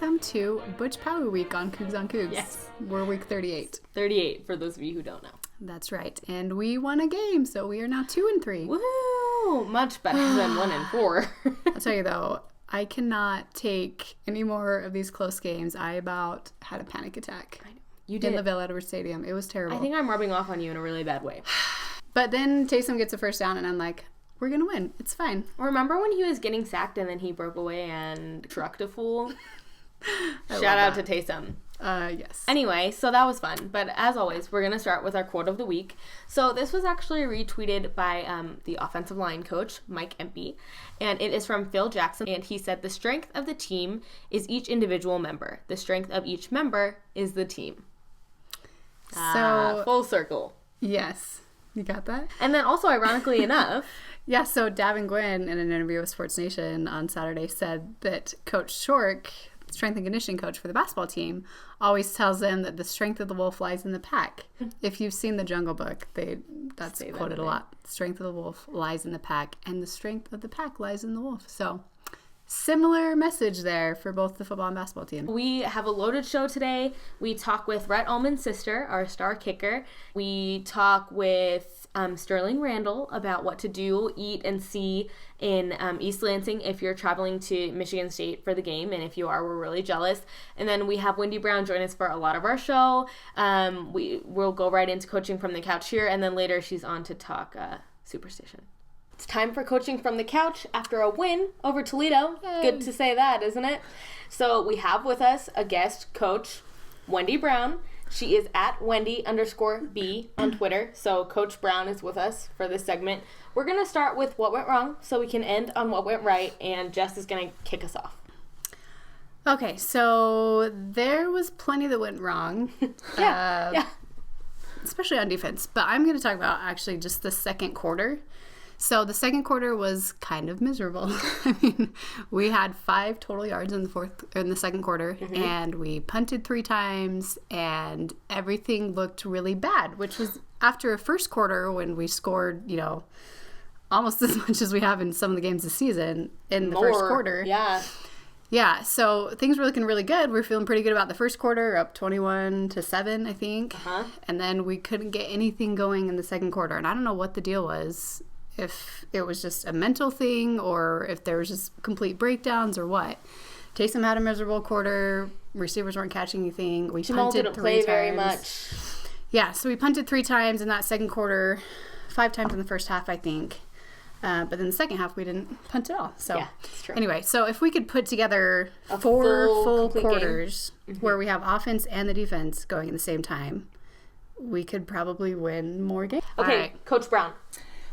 Welcome to Butch Power Week on Cougs on Cougs. Yes. We're week 38. 38 for those of you who don't know. That's right. And we won a game, so we are now 2-3. Woo! Much better than 1-4. I'll tell you though, I cannot take any more of these close games. I about had a panic attack. I know. You did. In the Ville Edwards Stadium. It was terrible. I think I'm rubbing off on you in a really bad way. But then Taysom gets a first down, and I'm like, we're going to win. It's fine. Remember when he was getting sacked and then he broke away and trucked a fool? Shout out to Taysom. Yes. Anyway, so that was fun. But as always, we're going to start with our quote of the week. So this was actually retweeted by the offensive line coach, Mike Empey. And it is from Phil Jackson. And he said, "The strength of the team is each individual member. The strength of each member is the team." So full circle. Yes. You got that? And then also, ironically enough... Yeah, so Davin Gwynn, in an interview with Sports Nation on Saturday, said that Coach Shork, strength and conditioning coach for the basketball team, always tells them that the strength of the wolf lies in the pack. If you've seen the Jungle Book, that's quoted a lot. Strength of the wolf lies in the pack, and the strength of the pack lies in the wolf. So, similar message there for both the football and basketball team. We have a loaded show today. We talk with Rhett Almond's sister, our star kicker. We talk with Sterling Randle about what to do, eat, and see in East Lansing if you're traveling to Michigan State for the game. And if you are, we're really jealous. And then we have Wendy Brown join us for a lot of our show. We'll go right into coaching from the couch here. And then later she's on to talk Superstition. It's time for coaching from the couch after a win over Toledo. Yay. Good to say that, isn't it? So we have with us a guest coach, Wendy Brown. She is at Wendy_B on Twitter. So Coach Brown is with us for this segment. We're going to start with what went wrong so we can end on what went right. And Jess is going to kick us off. Okay, so there was plenty that went wrong. Yeah. Especially on defense. But I'm going to talk about actually just the second quarter. So the second quarter was kind of miserable. I mean, we had 5 total yards in the second quarter, and we punted 3 times, and everything looked really bad, which was after a first quarter when we scored, almost as much as we have in some of the games this season in the first quarter. Yeah, so things were looking really good. We were feeling pretty good about the first quarter, up 21-7, I think. And then we couldn't get anything going in the second quarter, and I don't know what the deal was. If it was just a mental thing or if there was just complete breakdowns or what. Taysom had a miserable quarter. Receivers weren't catching anything. We Jamal punted didn't 3 play times. very much. Yeah, so we punted 3 times in that second quarter, 5 times in the first half, I think. But then the second half, we didn't punt at all. So yeah, that's true. Anyway, so if we could put together 4 full quarters where we have offense and the defense going at the same time, we could probably win more games. Okay, right. Coach Brown.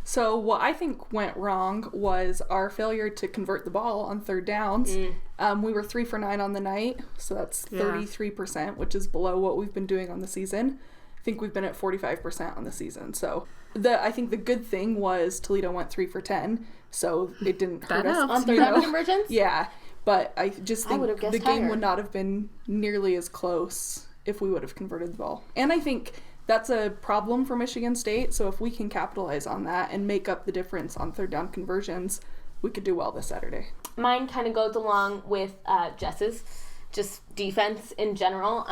So what I think went wrong was our failure to convert the ball on third downs. We were 3 for 9 on the night, so that's 33%, which is below what we've been doing on the season. I think we've been at 45% on the season. So I think the good thing was Toledo went 3 for 10, so it didn't hurt us. On third down conversions? Yeah, but I just think the game higher. would not have been nearly as close if we would have converted the ball. And I think that's a problem for Michigan State, so if we can capitalize on that and make up the difference on third down conversions, we could do well this Saturday. Mine kind of goes along with Jess's, just defense in general.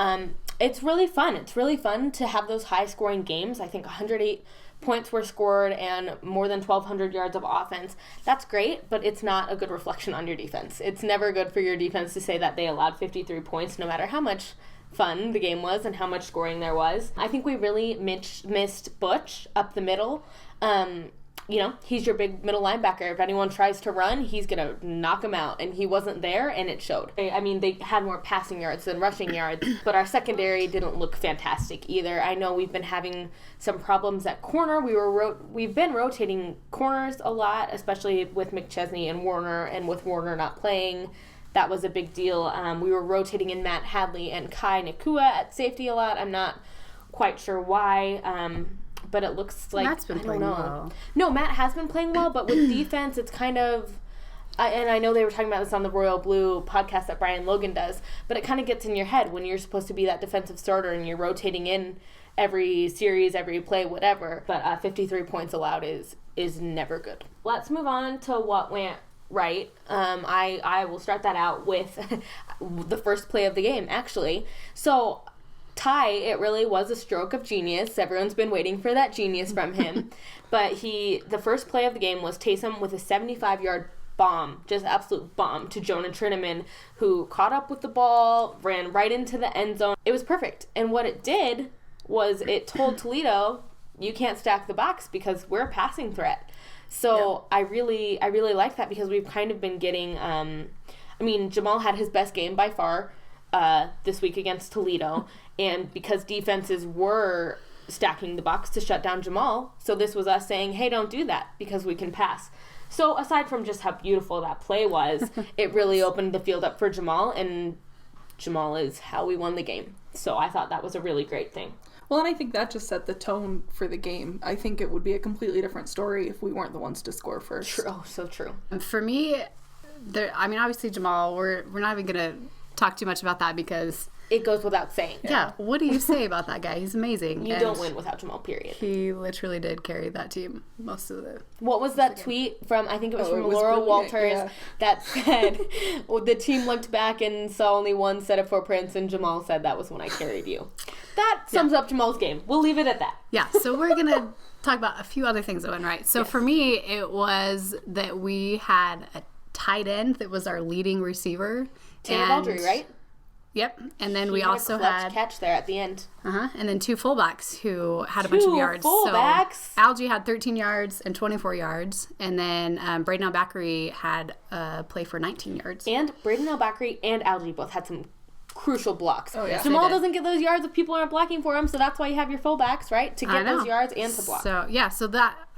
It's really fun. It's really fun to have those high-scoring games. I think 108 points were scored and more than 1,200 yards of offense. That's great, but it's not a good reflection on your defense. It's never good for your defense to say that they allowed 53 points, no matter how much fun the game was and how much scoring there was. I think we really missed Butch up the middle. He's your big middle linebacker. If anyone tries to run, he's going to knock him out, and he wasn't there, and it showed. I mean, they had more passing yards than rushing yards, but our secondary didn't look fantastic either. I know we've been having some problems at corner. We've been rotating corners a lot, especially with McChesney and Warner, and with Warner not playing. That was a big deal. We were rotating in Matt Hadley and Kai Nakua at safety a lot. I'm not quite sure why, but it looks like Matt's been playing well. No, Matt has been playing well, but with defense, it's kind of... and I know they were talking about this on the Royal Blue podcast that Brian Logan does, but it kind of gets in your head when you're supposed to be that defensive starter and you're rotating in every series, every play, whatever. But 53 points allowed is never good. Let's move on to what went right? I will start that out with the first play of the game, actually. So, Ty, it really was a stroke of genius. Everyone's been waiting for that genius from him. But the first play of the game was Taysom with a 75-yard bomb, just absolute bomb, to Jonah Trinnaman, who caught up with the ball, ran right into the end zone. It was perfect. And what it did was it told Toledo, you can't stack the box because we're a passing threat. So I really like that, because we've kind of been getting, Jamal had his best game by far this week against Toledo, and because defenses were stacking the box to shut down Jamal, so this was us saying, hey, don't do that because we can pass. So aside from just how beautiful that play was, it really opened the field up for Jamal, and Jamal is how we won the game. So I thought that was a really great thing. Well, and I think that just set the tone for the game. I think it would be a completely different story if we weren't the ones to score first. True. Oh, so true. For me, obviously Jamal, we're not even going to talk too much about that because it goes without saying. Yeah. What do you say about that guy? He's amazing. You don't win without Jamal, period. He literally did carry that team most of the... What was that tweet from, I think it was from Laura Walters, that said, the team looked back and saw only one set of footprints, and Jamal said, that was when I carried you. That sums up Jamal's game. We'll leave it at that. Yeah, so we're going to talk about a few other things that went right. So for me, it was that we had a tight end that was our leading receiver. Tanner Baldry, right? Yep, and then we also had catch there at the end. And then two fullbacks who had a bunch of yards. Fullbacks. So Algie had 13 yards and 24 yards, and then Braden Al-Bakri had a play for 19 yards. And Braden Al-Bakri and Algie both had some crucial blocks. Oh, yeah. Jamal doesn't get those yards if people aren't blocking for him, so that's why you have your fullbacks, right? To get those yards and to block. So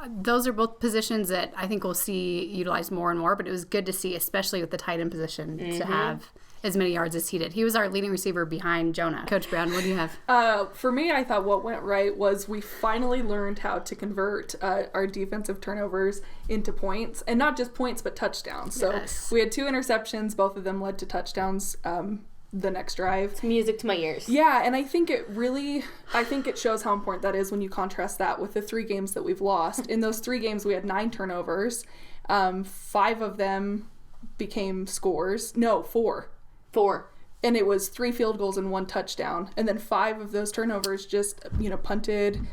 those are both positions that I think we'll see utilized more and more, but it was good to see, especially with the tight end position, to have as many yards as he did. He was our leading receiver behind Jonah. Coach Brown, what do you have? For me, I thought what went right was we finally learned how to convert our defensive turnovers into points, and not just points, but touchdowns. So we had 2 interceptions. Both of them led to touchdowns the next drive. It's music to my ears. Yeah, and I think it shows how important that is when you contrast that with the 3 games that we've lost. In those 3 games, we had 9 turnovers. 5 of them became scores. No, 4. 4. And it was 3 field goals and 1 touchdown. And then 5 of those turnovers just, punted,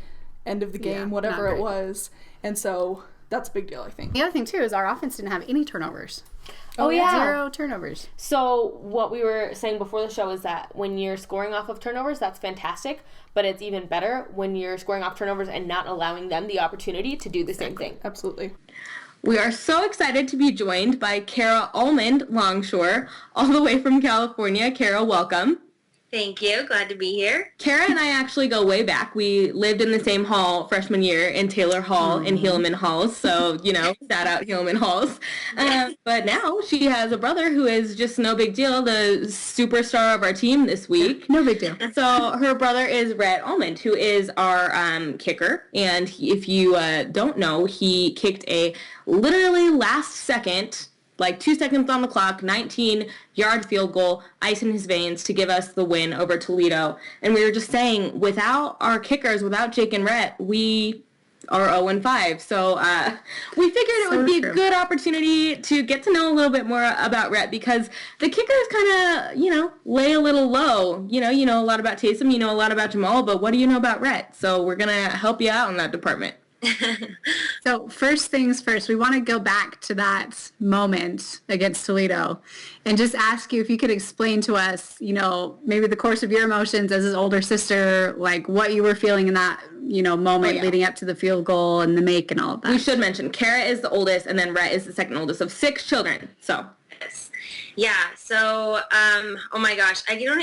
end of the game, whatever it was. And so that's a big deal, I think. The other thing, too, is our offense didn't have any turnovers. Oh, yeah. 0 turnovers. So what we were saying before the show is that when you're scoring off of turnovers, that's fantastic. But it's even better when you're scoring off turnovers and not allowing them the opportunity to do the same thing. Absolutely. We are so excited to be joined by Rhett Almond Longshore, all the way from California. Kara, welcome. Thank you. Glad to be here. Kara and I actually go way back. We lived in the same hall freshman year in Taylor Hall and Hillman Halls. So, shout out Hillman Halls. But now she has a brother who is just no big deal, the superstar of our team this week. No big deal. So her brother is Rhett Almond, who is our kicker. And if you don't know, he kicked a literally last second, like 2 seconds on the clock, 19-yard field goal, ice in his veins to give us the win over Toledo. And we were just saying, without our kickers, without Jake and Rhett, we are 0-5. So we figured it would be a good opportunity to get to know a little bit more about Rhett, because the kickers kind of, lay a little low. You know a lot about Taysom, you know a lot about Jamal, but what do you know about Rhett? So we're going to help you out in that department. So first things first, we want to go back to that moment against Toledo and just ask you if you could explain to us, maybe the course of your emotions as his older sister, like what you were feeling in that, moment leading up to the field goal and the make and all of that. We should mention Kara is the oldest, and then Rhett is the second oldest of 6 children. So. Yeah, so, oh my gosh, I don't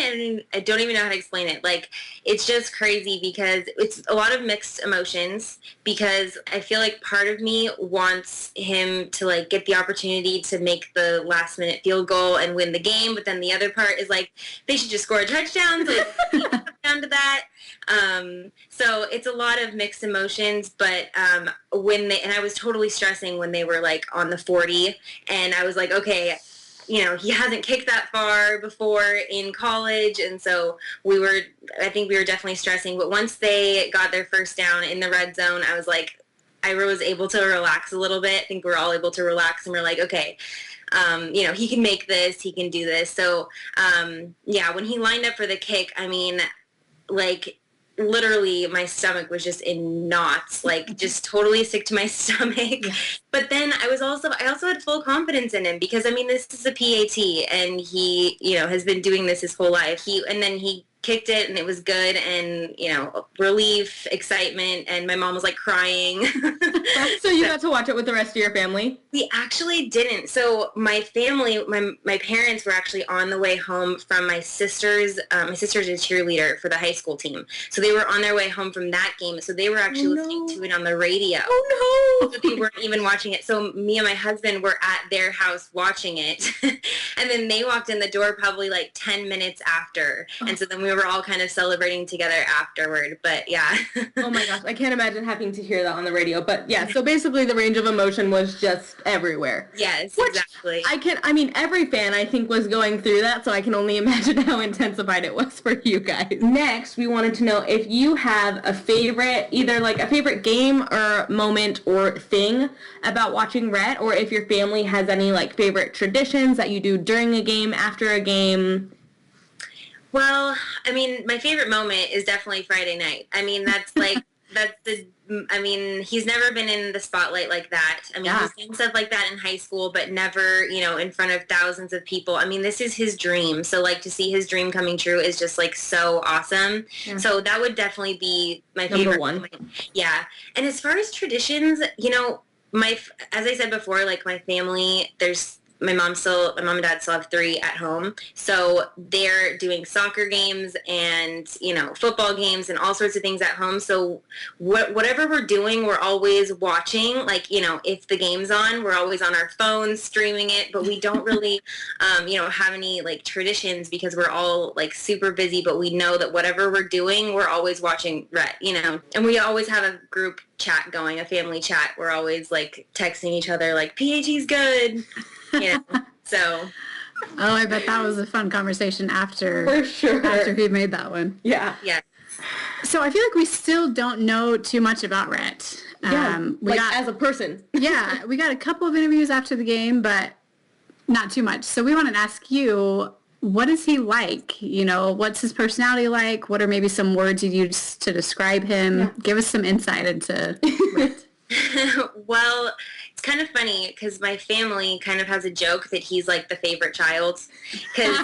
even know how to explain it. Like, it's just crazy because it's a lot of mixed emotions, because I feel like part of me wants him to, like, get the opportunity to make the last-minute field goal and win the game, but then the other part is, like, they should just score a touchdown, so it's down to that. So it's a lot of mixed emotions, but and I was totally stressing when they were, like, on the 40, and I was like, okay, he hasn't kicked that far before in college, and so I think we were definitely stressing. But once they got their first down in the red zone, I was like, I was able to relax a little bit. I think we're all able to relax, and we're like, okay, he can make this, he can do this. So, when he lined up for the kick, I mean, like, literally my stomach was just in knots, like just totally sick to my stomach. Yeah. But then I also had full confidence in him because, I mean, this is a PAT and he, has been doing this his whole life. He kicked it and it was good, and relief, excitement, and my mom was like crying. So you got to watch it with the rest of your family? We actually didn't. So my family, my parents were actually on the way home from my sister's a cheerleader for the high school team, so they were on their way home from that game, so they were actually listening to it on the radio. Oh no. So they weren't even watching it. So me and my husband were at their house watching it. And then they walked in the door probably like 10 minutes after, and so then we were all kind of celebrating together afterward. But yeah. Oh my gosh, I can't imagine having to hear that on the radio. But yeah, so basically the range of emotion was just everywhere. Yes, exactly. Every fan I think was going through that, so I can only imagine how intensified it was for you guys. Next, we wanted to know if you have a favorite, either like a favorite game or moment or thing about watching Rhett, or if your family has any like favorite traditions that you do during a game, after a game. Well, I mean, my favorite moment is definitely Friday night. I mean, he's never been in the spotlight like that. I mean, He's done stuff like that in high school, but never, in front of thousands of people. I mean, this is his dream. So, like, to see his dream coming true is just, like, so awesome. Yeah. So that would definitely be my favorite one. Yeah. And as far as traditions, as I said before, like, my family, my mom and dad still have 3 at home. So they're doing soccer games and, football games and all sorts of things at home. So whatever we're doing, we're always watching. Like, if the game's on, we're always on our phones streaming it. But we don't really, have any, like, traditions because we're all, like, super busy. But we know that whatever we're doing, we're always watching Rhett, And we always have a group chat going, a family chat. We're always, like, texting each other, like, PAG's good. So. Oh, I bet that was a fun conversation after. For sure. After he made that one. Yeah. Yeah. So I feel like we still don't know too much about Rhett. As a person. Yeah, we got a couple of interviews after the game, but not too much. So we want to ask you, what is he like? What's his personality like? What are maybe some words you use to describe him? Yeah. Give us some insight into Rhett. Well, it's kind of funny because my family kind of has a joke that he's like the favorite child because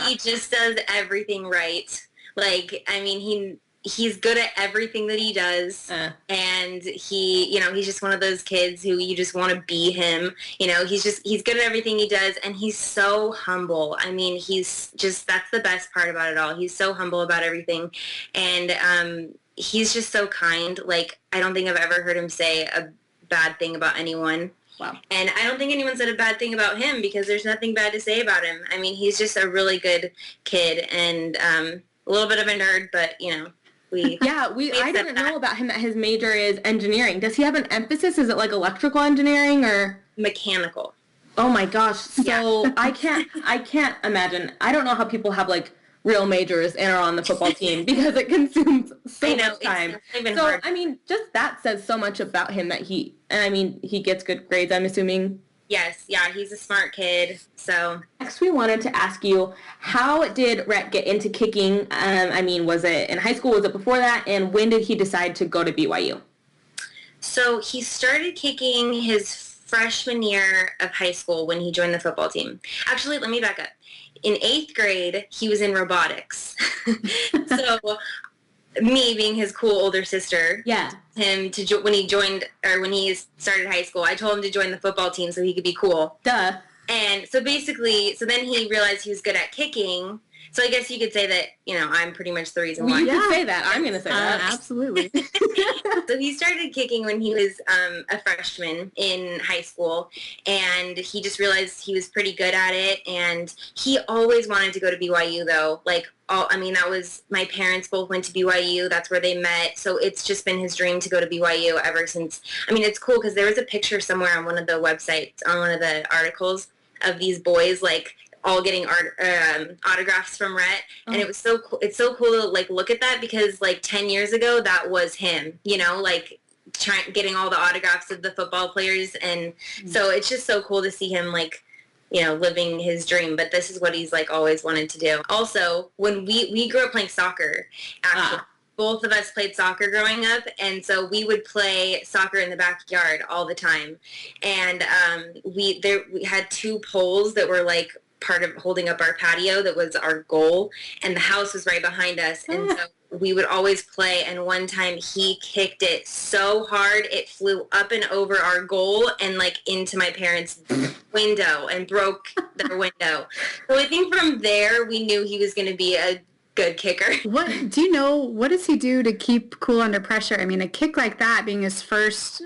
he just does everything right. Like, I mean, he's good at everything that he does, and he's just one of those kids who you just want to be him. He's good at everything he does, and he's so humble. I mean, that's the best part about it all. He's so humble about everything, and he's just so kind. Like, I don't think I've ever heard him say a bad thing about anyone. Wow. And I don't think anyone said a bad thing about him because there's nothing bad to say about him. I mean, he's just a really good kid and a little bit of a nerd, but, I didn't know about him that his major is engineering. Does he have an emphasis? Is it like electrical engineering or? Mechanical. Oh my gosh. So I can't imagine. I don't know how people have like real majors and are on the football team because it consumes so much time. So, hard. I mean, just that says so much about him that he gets good grades, I'm assuming. Yes, yeah, he's a smart kid, so. Next, we wanted to ask you, how did Rhett get into kicking? Was it in high school? Was it before that? And when did he decide to go to BYU? So he started kicking his freshman year of high school when he joined the football team. Actually, let me back up. In 8th grade, he was in robotics. So me being his cool older sister, him to when he started high school, I told him to join the football team so he could be cool. Duh. And so basically, then he realized he was good at kicking. So I guess you could say that, I'm pretty much the reason why. You could say that. I'm going to say that. Absolutely. So he started kicking when he was a freshman in high school, and he just realized he was pretty good at it, and he always wanted to go to BYU, though. That was, my parents both went to BYU. That's where they met. So it's just been his dream to go to BYU ever since. It's cool because there was a picture somewhere on one of the websites, on one of the articles of these boys, like, all getting autographs from Rhett, and it was so cool. It's so cool to look at that because 10 years ago that was him. getting all the autographs of the football players. And so it's just so cool to see him like, you know, living his dream, but this is what he's like always wanted to do. Also, when we grew up playing soccer, actually, both of us played soccer growing up, and so we would play soccer in the backyard all the time. And we had 2 poles that were like part of holding up our patio that was our goal, and the house was right behind us. And so we would always play, and one time he kicked it so hard it flew up and over our goal and like into my parents' window and broke their window. So I think from there we knew he was going to be a good kicker. What does he do to keep cool under pressure? I mean, a kick like that being his first,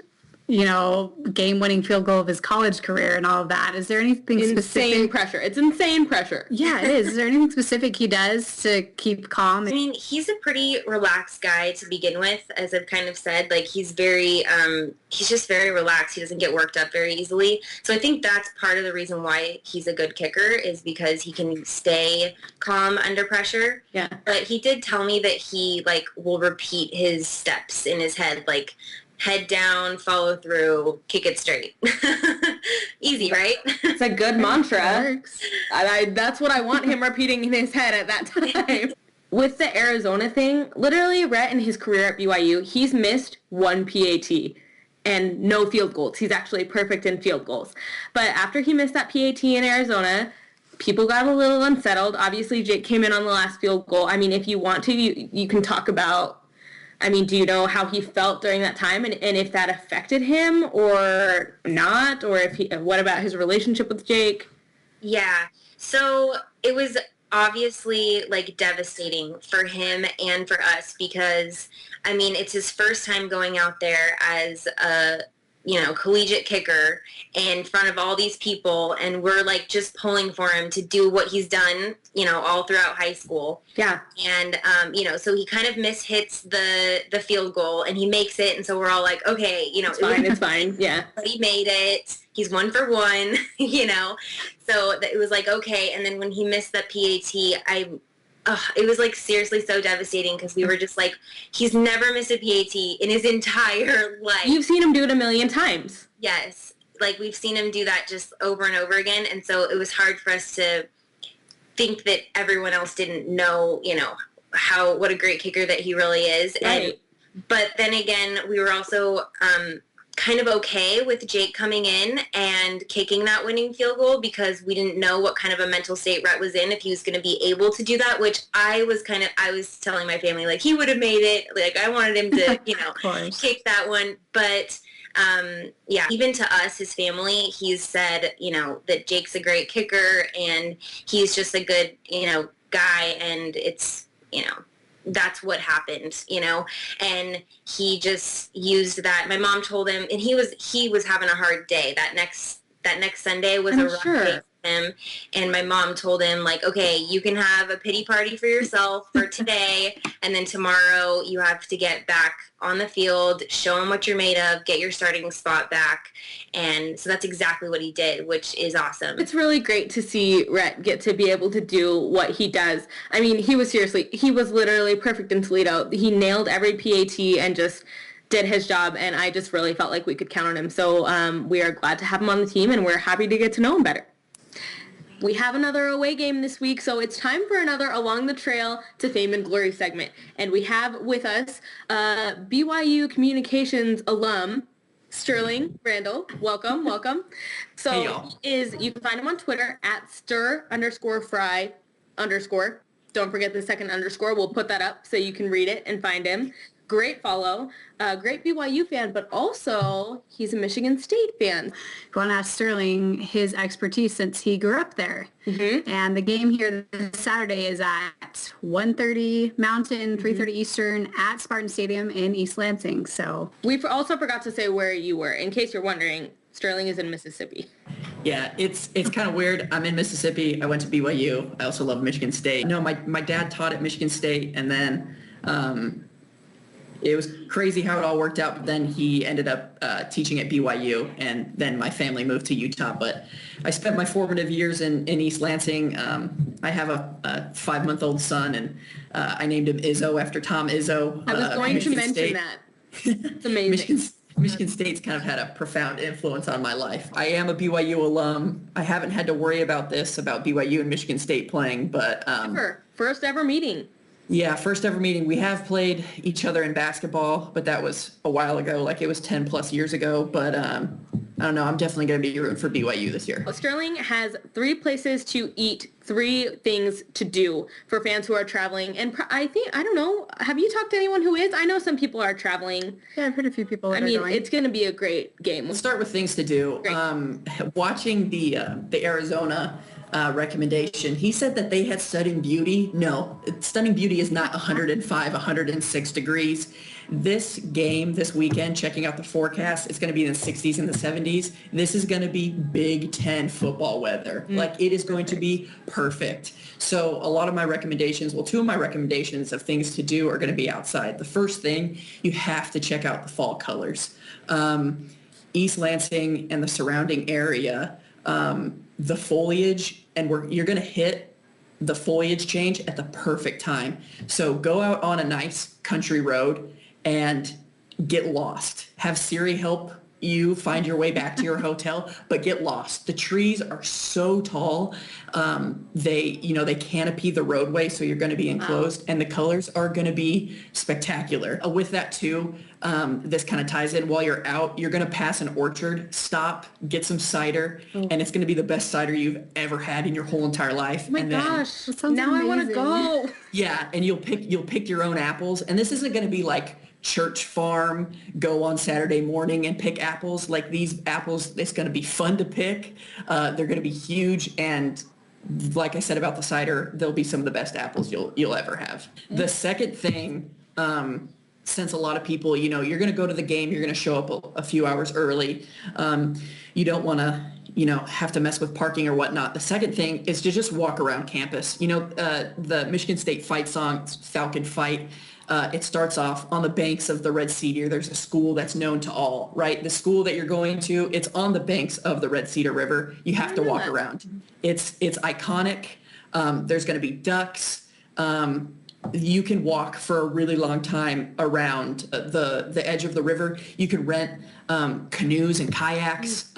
you know, game-winning field goal of his college career and all of that. Is there anything specific? Insane pressure. It's insane pressure. Yeah, it is. Is there anything specific he does to keep calm? I mean, he's a pretty relaxed guy to begin with, as I've kind of said. Like, he's very, he's just very relaxed. He doesn't get worked up very easily. So I think that's part of the reason why he's a good kicker, is because he can stay calm under pressure. Yeah. But he did tell me that he, like, will repeat his steps in his head, like, head down, follow through, kick it straight. Easy, right? It's a good mantra. That's what I want him repeating in his head at that time. With the Arizona thing, literally Rhett in his career at BYU, he's missed 1 PAT and no field goals. He's actually perfect in field goals. But after he missed that PAT in Arizona, people got a little unsettled. Obviously, Jake came in on the last field goal. I mean, if you want to, you can talk about, I mean, do you know how he felt during that time and if that affected him or not? Or what about his relationship with Jake? Yeah. So it was obviously like devastating for him and for us because, I mean, it's his first time going out there as a, you know, collegiate kicker in front of all these people, and we're like just pulling for him to do what he's done, you know, all throughout high school. Yeah. And you know, so he kind of mishits the field goal and he makes it, and so we're all like, okay, you know, it's fine. Yeah. But he made it. He's 1 for 1, you know. So it was like, okay, and then when he missed that PAT, it was like seriously so devastating because we were just like, he's never missed a PAT in his entire life. You've seen him do it a million times. Yes. Like we've seen him do that just over and over again. And so it was hard for us to think that everyone else didn't know, you know, what a great kicker that he really is. Right. But then again, we were also kind of okay with Jake coming in and kicking that winning field goal because we didn't know what kind of a mental state Rhett was in, if he was going to be able to do that, which I was telling my family, like, he would have made it. Like, I wanted him to, you know, kick that one. But, yeah, even to us, his family, he's said, you know, that Jake's a great kicker and he's just a good, you know, guy, and it's, you know, that's what happened, you know, and he just used that. My mom told him, and he was having a hard day. That next Sunday was a rough day for him, and my mom told him, like, okay, you can have a pity party for yourself for today, and then tomorrow you have to get back on the field, show him what you're made of, get your starting spot back. And so that's exactly what he did, which is awesome. It's really great to see Rhett get to be able to do what he does. I mean, he was literally perfect in Toledo. He nailed every PAT and just did his job, and I just really felt like we could count on him. So we are glad to have him on the team, and we're happy to get to know him better. We have another away game this week, so it's time for another Along the Trail to Fame and Glory segment. And we have with us BYU Communications alum, Sterling Randle. Welcome. So you can find him on Twitter at stir_fry_. Don't forget the second underscore. We'll put that up so you can read it and find him. Great follow, great BYU fan, but also he's a Michigan State fan. You want to ask Sterling his expertise since he grew up there. Mm-hmm. And the game here this Saturday is at 1:30 Mountain, 3:30 Eastern at Spartan Stadium in East Lansing. So we also forgot to say where you were. In case you're wondering, Sterling is in Mississippi. Yeah, it's kind of weird. I'm in Mississippi. I went to BYU. I also love Michigan State. No, my dad taught at Michigan State, and then it was crazy how it all worked out, but then he ended up teaching at BYU, and then my family moved to Utah. But I spent my formative years in East Lansing. I have a 5-month-old son, and I named him Izzo after Tom Izzo. I was going to mention State. that. It's amazing. Michigan State's kind of had a profound influence on my life. I am a BYU alum. I haven't had to worry about BYU and Michigan State playing, but First ever meeting. yeah, first ever meeting. We have played each other in basketball, but that was a while ago. Like it was 10 plus years ago. But I don't know. I'm definitely going to be rooting for BYU this year. Sterling has 3 places to eat, 3 things to do for fans who are traveling. And I don't know, have you talked to anyone who is? I know some people are traveling. Yeah, I've heard a few people that are going. It's going to be a great game. Let's start with things to do. Watching the Arizona recommendation, he said that they had Stunning Beauty. No, Stunning Beauty is not 105, 106 degrees. This game, this weekend, checking out the forecast, it's going to be in the 60s and the 70s. This is going to be Big Ten football weather. Like, it is going to be perfect. So a lot of my recommendations, 2 of my recommendations of things to do are going to be outside. The first thing, you have to check out the fall colors. East Lansing and the surrounding area, the foliage, and you're going to hit the foliage change at the perfect time. So go out on a nice country road and get lost. Have Siri help you find your way back to your hotel, but get lost. The trees are so tall. They canopy the roadway, so you're going to be enclosed, and the colors are going to be spectacular. With that too, this kind of ties in. While you're out, you're going to pass an orchard, stop, get some cider, and it's going to be the best cider you've ever had in your whole entire life. Oh my gosh, now I want to go. Yeah, and you'll pick your own apples, and this isn't going to be like Church Farm, go on Saturday morning and pick apples. Like, these apples, it's going to be fun to pick. They're going to be huge, and like I said about the cider, they'll be some of the best apples you'll ever have. The second thing, since a lot of people, you're going to go to the game, you're going to show up a few hours early. You don't want to have to mess with parking or whatnot. The second thing is to just walk around campus. The Michigan State fight song, Falcon Fight, it starts off on the banks of the Red Cedar. There's a school that's known to all, right? The school that you're going to, it's on the banks of the Red Cedar River. You have to walk around. It's iconic. There's going to be ducks. You can walk for a really long time around the edge of the river. You can rent canoes and kayaks.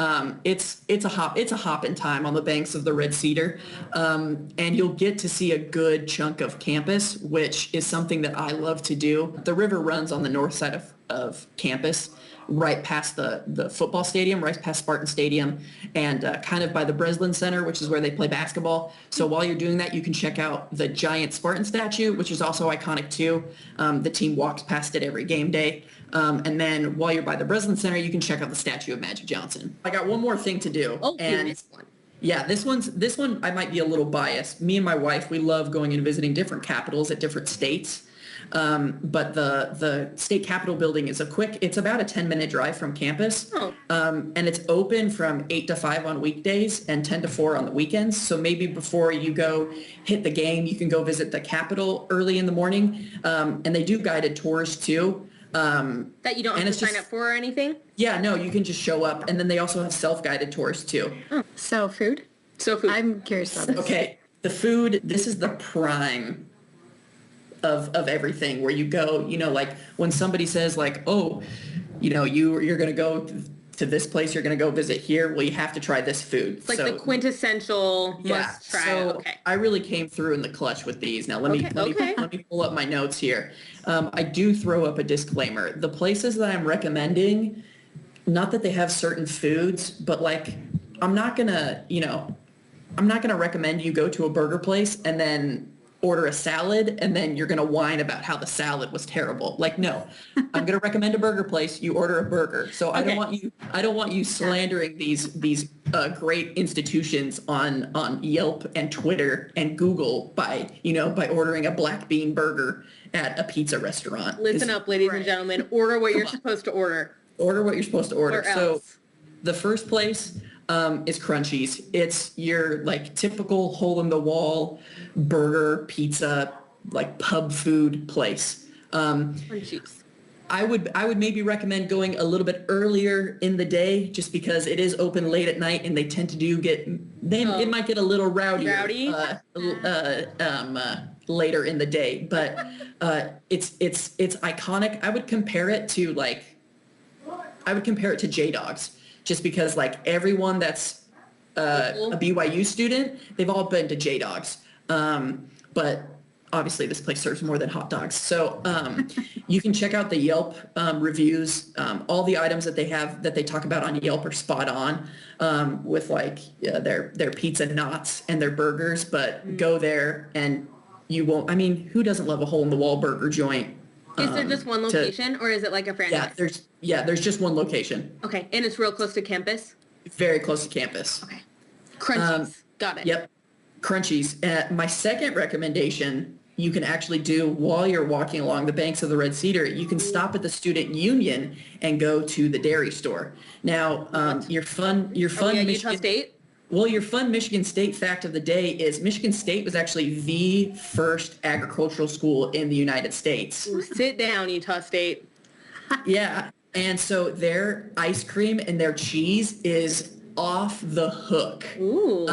It's a hop in time on the banks of the Red Cedar, and you'll get to see a good chunk of campus, which is something that I love to do. The river runs on the north side of campus, right past the football stadium, right past Spartan Stadium, and kind of by the Breslin Center, which is where they play basketball. So while you're doing that, you can check out the giant Spartan statue, which is also iconic too. The team walks past it every game day. And then while you're by the Breslin Center, you can check out the statue of Magic Johnson. I got one more thing to do. Oh, and this one. Yeah, this one I might be a little biased. Me and my wife, we love going and visiting different capitals at different states. But the state capitol building is it's about a 10-minute drive from campus. Oh. And it's open from 8 to 5 on weekdays and 10 to 4 on the weekends. So maybe before you go hit the game, you can go visit the capitol early in the morning. And they do guided tours too. That you don't have to sign up for or anything? Yeah, no, you can just show up. And then they also have self-guided tours too. Oh. So food? I'm curious about this. Okay, the food, this is the prime of everything, where you go, like when somebody says like, oh, you're going to go to this place, you're going to go visit here, well, you have to try this food. It's like the quintessential must try. So okay. I really came through in the clutch with these. Now let me pull up my notes here. I do throw up a disclaimer. The places that I'm recommending, not that they have certain foods, but like I'm not gonna recommend you go to a burger place and then order a salad and then you're going to whine about how the salad was terrible. Like, no, I'm going to recommend a burger place. You order a burger. So I don't want you slandering these great institutions on Yelp and Twitter and Google by ordering a black bean burger at a pizza restaurant. Listen up, ladies and gentlemen. Order what you're supposed to order. Order what you're supposed to order. Or else. So the first place is Crunchies. It's your like typical hole-in-the-wall burger, pizza, like pub food place. Crunchies. I would maybe recommend going a little bit earlier in the day, just because it is open late at night and they tend to it might get a little rowdy. later in the day, but it's iconic. I would compare it to J-Dogs, just because like everyone that's a BYU student, they've all been to J-Dogs. But obviously this place serves more than hot dogs. So you can check out the Yelp reviews. All the items that they have that they talk about on Yelp are spot on, with like their pizza knots and their burgers. But go there and you won't. I mean, who doesn't love a hole in the wall burger joint? Is there just one location, or is it like a franchise? There's just one location. Okay, and it's real close to campus? Very close to campus. Okay. Crunchies. Got it. Yep. Crunchies. My second recommendation you can actually do while you're walking along the banks of the Red Cedar. You can stop at the Student Union and go to the dairy store. Now, your fun Michigan, Utah State? Well, your fun Michigan State fact of the day is Michigan State was actually the first agricultural school in the United States. Ooh, sit down, Utah State. Yeah. And so their ice cream and their cheese is off the hook. Ooh.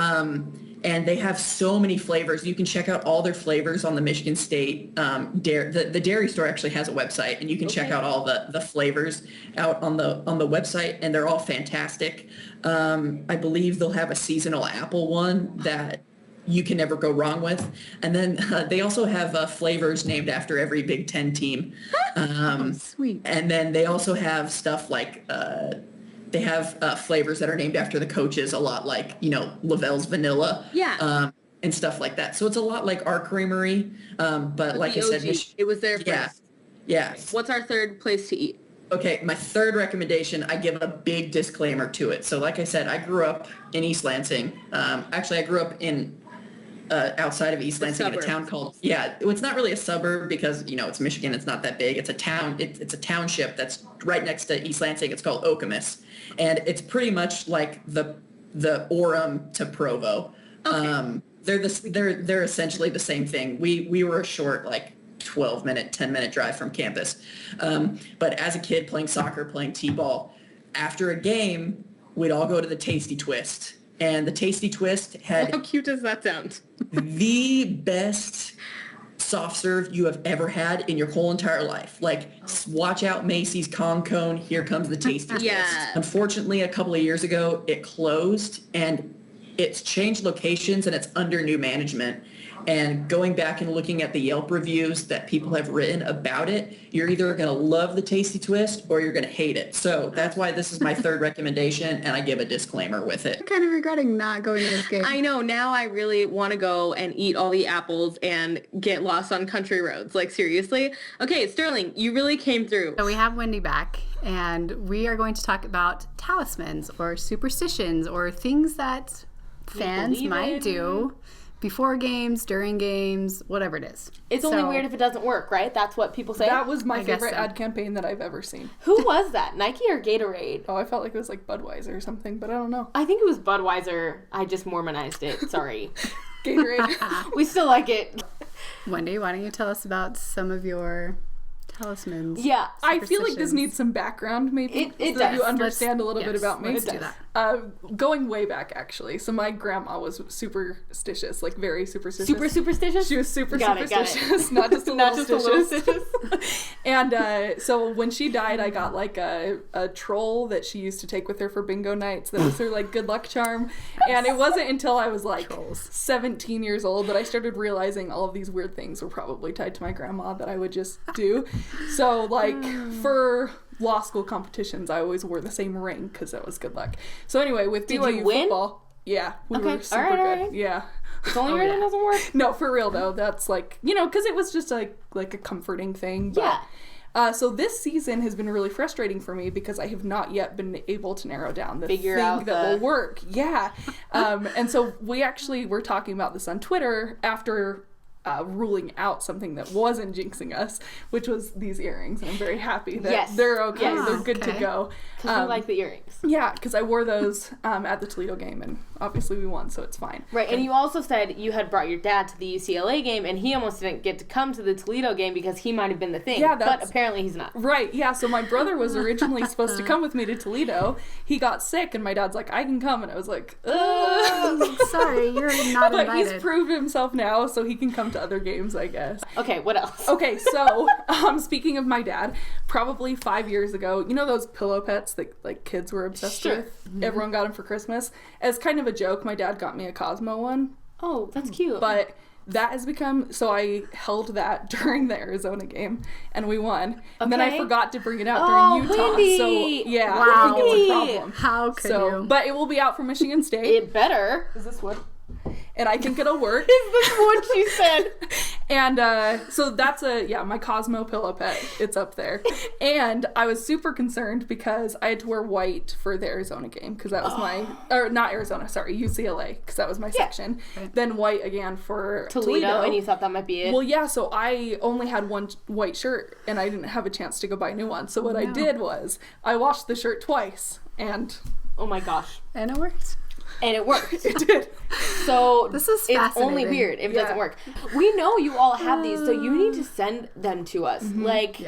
And they have so many flavors. You can check out all their flavors on the Michigan State the dairy store actually has a website, and you can check out all the flavors out on the website, and they're all fantastic. I believe they'll have a seasonal apple one that you can never go wrong with. And then they also have flavors named after every Big Ten team. Sweet. And then they also have stuff like they have flavors that are named after the coaches, a lot like, Lavelle's Vanilla. Yeah. And stuff like that. So it's a lot like our creamery. But like I said, it was there first. Yeah. What's our third place to eat? Okay, my third recommendation, I give a big disclaimer to it. So like I said, I grew up in East Lansing. Actually, I grew up in outside of East Lansing in a town called, it's not really a suburb because, it's Michigan. It's not that big. It's a town. It's a township that's right next to East Lansing. It's called Okemos. And it's pretty much like the Orem to Provo. Okay. They're essentially the same thing. We were a short, 12-minute, 10-minute drive from campus. But as a kid playing soccer, playing t-ball, after a game, we'd all go to the Tasty Twist. And the Tasty Twist had... How cute does that sound? the best soft serve you have ever had in your whole entire life. Watch out, Macy's Kong Cone. Here comes the Tasty Twist. Yeah. Unfortunately, a couple of years ago, it closed, and it's changed locations, and it's under new management. And going back and looking at the Yelp reviews that people have written about it, you're either going to love the Tasty Twist or you're going to hate it. So that's why this is my third recommendation, and I give a disclaimer with it. I'm kind of regretting not going to this game. I know. Now I really want to go and eat all the apples and get lost on country roads. Seriously? Okay, Sterling, you really came through. So we have Wendy back, and we are going to talk about talismans or superstitions or things that fans might do before games, during games, whatever it is. It's only weird if it doesn't work, right? That's what people say. That was my favorite ad campaign that I've ever seen. Who was that? Nike or Gatorade? Oh, I felt like it was Budweiser or something, but I don't know. I think it was Budweiser. I just Mormonized it. Sorry. Gatorade. We still like it. Wendy, why don't you tell us about some of your talismans? Yeah. I feel like this needs some background, maybe. It so does. You understand a little bit about me. Let's do that. Going way back, actually. So my grandma was superstitious, very superstitious. Super superstitious? She was super Got superstitious, it. not just a Not little just a little stitious. And so when she died, I got a troll that she used to take with her for bingo nights. That was her good luck charm. And it wasn't until I was 17 years old that I started realizing all of these weird things were probably tied to my grandma that I would just do. So for law school competitions, I always wore the same ring because that was good luck. So anyway, with Did BYU you win? football, yeah, we were super all good. right. Yeah. It's only weird it doesn't work. No, for real though. That's because it was just like a comforting thing. But, yeah. So this season has been really frustrating for me because I have not yet been able to narrow down the Figure thing out that will work. Yeah. And so we actually were talking about this on Twitter after ruling out something that wasn't jinxing us, which was these earrings. And I'm very happy that they're okay. Yes. They're good to go. Because we like the earrings. Yeah, because I wore those at the Toledo game, and obviously we won, so it's fine. Right, and you also said you had brought your dad to the UCLA game, and he almost didn't get to come to the Toledo game because he might have been the thing. Yeah, but apparently he's not. Right, yeah, so my brother was originally supposed to come with me to Toledo. He got sick, and my dad's like, I can come, and I was like, sorry, you're not but invited. he's proved himself now, so he can come come to other games, I guess. Okay, what else? Okay, so speaking of my dad, probably 5 years ago, you know those pillow pets that like kids were obsessed with? Everyone got them for Christmas. As kind of a joke, my dad got me a Cosmo one. Oh, that's cute. But that has become, so I held that during the Arizona game and we won. And then I forgot to bring it out during Utah. Wendy. So yeah, Wow. I think it's a problem. How could you? But it will be out for Michigan State. It better. Is this wood? And I think it'll work. Is this what she said? And so that's my Cosmo pillow pet. It's up there. And I was super concerned because I had to wear white for the Arizona game because that was or not Arizona, sorry, UCLA, because that was my section. Right. Then white again for Toledo. And you thought that might be it? Well, yeah, so I only had one white shirt and I didn't have a chance to go buy a new one. So what I did was I washed the shirt twice and... Oh my gosh. And it worked. And it worked. It did. So this is it's only weird if it doesn't work. We know you all have these, so you need to send them to us. Like,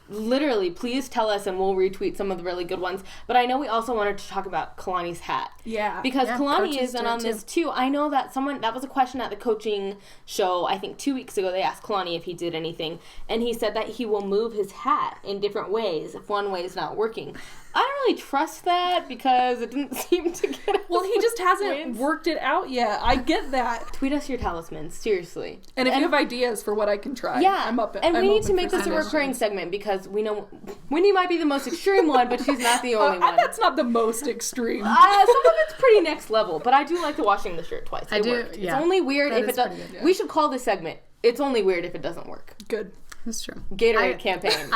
literally, please tell us and we'll retweet some of the really good ones. But I know we also wanted to talk about Kalani's hat. Yeah. Because Kalani is in on this too. I know that that was a question at the coaching show, I think 2 weeks ago. They asked Kalani if he did anything. And he said that he will move his hat in different ways if one way is not working. I don't really trust that because it didn't seem to get Well, he just hasn't worked it out yet. I get that. Tweet us your talismans, seriously. And if you have ideas for what I can try, I'm up. And we need to make this a recurring segment because we know Wendy might be the most extreme one, but she's not the only one. That's not the most extreme. Some of it's pretty next level, but I do like the washing the shirt twice. It worked. Yeah. It's only weird if it does. Yeah. We should call this segment. It's only weird if it doesn't work. Good. That's true. Gatorade campaign.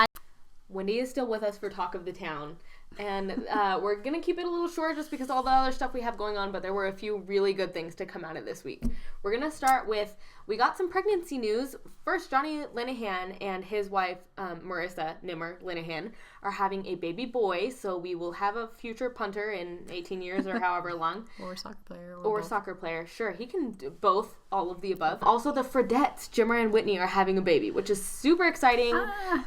Wendy is still with us for Talk of the Town. And we're going to keep it a little short just because all the other stuff we have going on, but there were a few really good things to come out of this week. We're going to start with, we got some pregnancy news. First, Johnny Linehan and his wife, Marissa Nimmer Linehan, are having a baby boy, so we will have a future punter in 18 years or however long. Or soccer player. Or soccer player. Sure, he can do both, all of the above. Also, the Fredettes, Jimmer and Whitney, are having a baby, which is super exciting.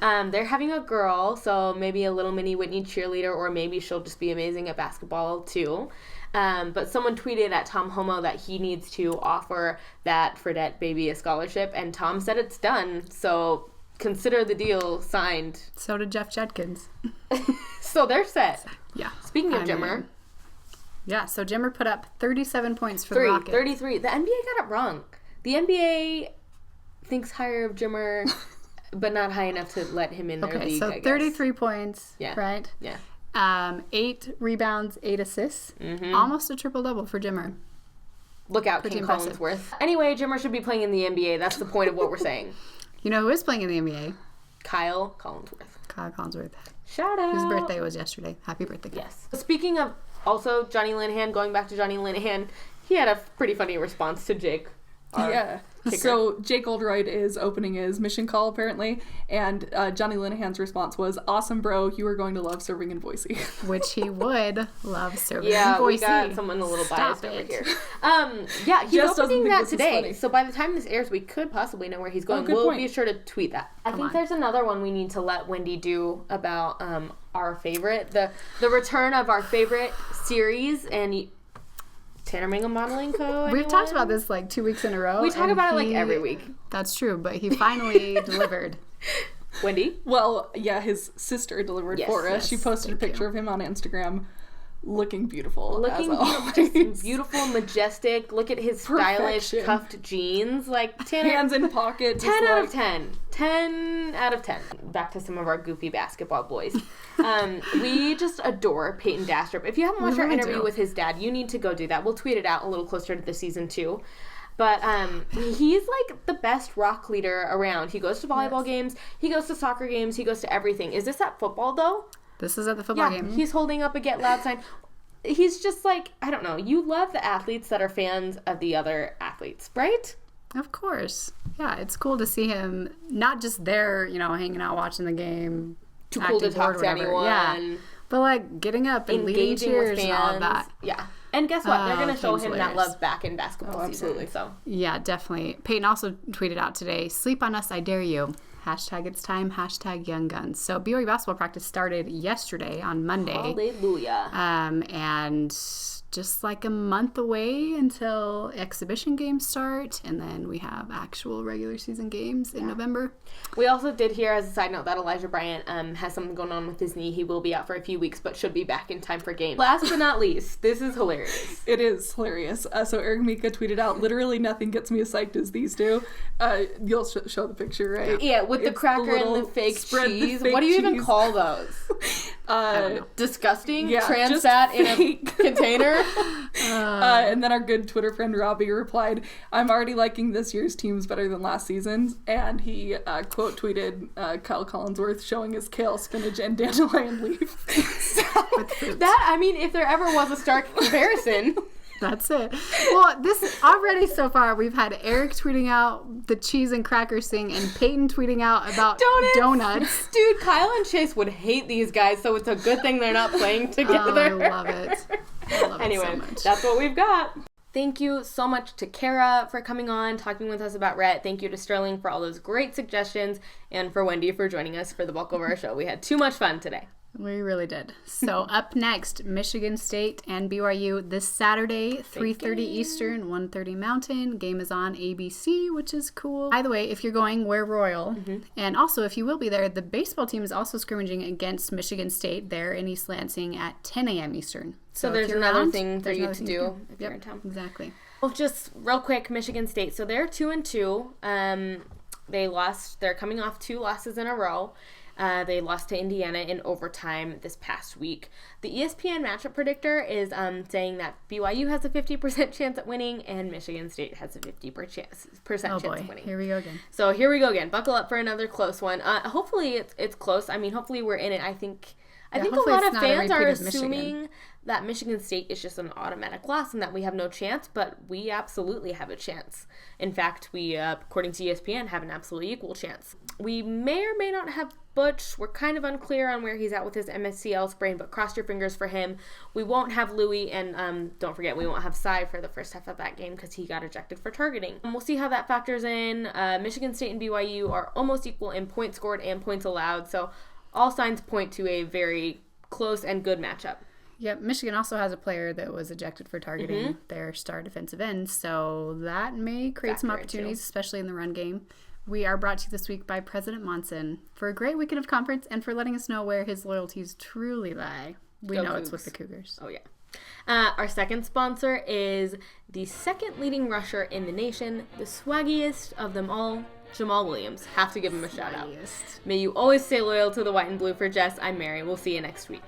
They're having a girl, so maybe a little mini Whitney cheerleader, or maybe she'll just be amazing at basketball too. But someone tweeted at Tom Homo that he needs to offer that Fredette baby a scholarship, and Tom said it's done, so consider the deal signed. So did Jeff Judkins. So they're set. Yeah. Speaking of Jimmer. Yeah, so Jimmer put up 37 points for the Rockets. 33. The NBA got it wrong. The NBA thinks higher of Jimmer, but not high enough to let him in their league, so I guess. 33 points, right? Yeah. 8 rebounds, 8 assists. Almost a triple-double for Jimmer. Look out, King Collinsworth. Anyway, Jimmer should be playing in the NBA. That's the point of what we're saying. You know who is playing in the NBA? Kyle Collinsworth. Kyle Collinsworth. Shout out. Whose birthday was yesterday. Happy birthday, Kyle. Yes. Speaking of also Johnny Linehan, going back to Johnny Linehan, he had a pretty funny response to Jake. Yeah. Kicker. So Jake Oldroyd is opening his mission call apparently, and Johnny Linehan's response was, "Awesome, bro. You are going to love serving in Boise." Which he would love serving in Boise. Yeah, we got someone a little biased over here. Yeah, he's Just opening that today. So by the time this airs, we could possibly know where he's going. We'll be sure to tweet that. I think there's another one we need to let Wendy do about our favorite, the return of our favorite series and. Tanner Mangum Modeling Co. We've talked about this like 2 weeks in a row. We talk about it like every week. That's true, but he finally delivered. Wendy? Well, yeah, his sister delivered for us. She posted a picture of him on Instagram looking beautiful. Beautiful, majestic. Look at his stylish cuffed jeans. Like Tanner. Hands in pocket. 10 out of 10. 10 out of 10. Back to some of our goofy basketball boys. We just adore Peyton Dastrup. If you haven't watched our interview with his dad, you need to go do that. We'll tweet it out a little closer to the season 2. But he's like the best rock leader around. He goes to volleyball games. He goes to soccer games. He goes to everything. Is this at football though? This is at the football game. He's holding up a Get Loud sign. He's just like, I don't know. You love the athletes that are fans of the other athletes, right? Of course. Yeah, it's cool to see him not just there, hanging out, watching the game. Too cool to talk to anyone. Yeah. But like getting up and leading cheers and all of that. Yeah. And guess what? They're going to show him that love back in basketball season. So. Yeah, definitely. Peyton also tweeted out today, "Sleep on us, I dare you. It's time. #Young Guns. So BYU basketball practice started yesterday on Monday. Hallelujah. And just like a month away until exhibition games start, and then we have actual regular season games in November. We also did hear, as a side note, that Elijah Bryant has something going on with his knee. He will be out for a few weeks, but should be back in time for games. Last but not least, this is hilarious. It is hilarious. So Eric Mika tweeted out, literally nothing gets me as psyched as these two. You'll show the picture, right? Yeah, with the cracker and the fake cheese. What do you even call those? Disgusting? Yeah, Transat in a container? And then our good Twitter friend Robbie replied, I'm already liking this year's teams better than last season's. And he quote tweeted Kyle Collinsworth showing his kale, spinach, and dandelion leaf. If there ever was a stark comparison. That's it. Well, this already so far, we've had Eric tweeting out the cheese and crackers thing and Peyton tweeting out about donuts. Dude, Kyle and Chase would hate these guys, so it's a good thing they're not playing together. Oh, I love it. Anyway, so much. That's what we've got. Thank you so much to Kara for coming on, talking with us about Rhett. Thank you to Sterling for all those great suggestions, and for Wendy for joining us for the bulk of our show. We had too much fun today. We really did. So up next, Michigan State and BYU this Saturday, 3:30 Eastern, 1:30 Mountain. Game is on ABC, which is cool. By the way, if you're going, wear royal. Mm-hmm. And also, if you will be there, the baseball team is also scrimmaging against Michigan State there in East Lansing at 10 a.m. Eastern. So there's another thing for you to do if you're in town. Exactly. Well, just real quick, Michigan State. So they're 2-2. They're coming off 2 losses in a row. They lost to Indiana in overtime this past week. The ESPN matchup predictor is saying that BYU has a 50% chance at winning and Michigan State has a 50% chance of winning. Here we go again. So here we go again. Buckle up for another close one. Hopefully it's close. I mean, hopefully we're in it. I think a lot of fans are assuming that Michigan State is just an automatic loss and that we have no chance, but we absolutely have a chance. In fact, we, according to ESPN, have an absolutely equal chance. We may or may not have Butch. We're kind of unclear on where he's at with his MCL sprain, but cross your fingers for him. We won't have Louis, and don't forget, we won't have Cy for the first half of that game because he got ejected for targeting. We'll see how that factors in. Michigan State and BYU are almost equal in points scored and points allowed, so all signs point to a very close and good matchup. Yep, Michigan also has a player that was ejected for targeting their star defensive end, so that may create some opportunities, especially in the run game. We are brought to you this week by President Monson for a great weekend of conference and for letting us know where his loyalties truly lie. We know Cougs. It's with the Cougars. Oh, yeah. Our second sponsor is the second leading rusher in the nation, the swaggiest of them all, Jamal Williams. Have to give him a shout out. May you always stay loyal to the white and blue. For Jess, I'm Mary. We'll see you next week.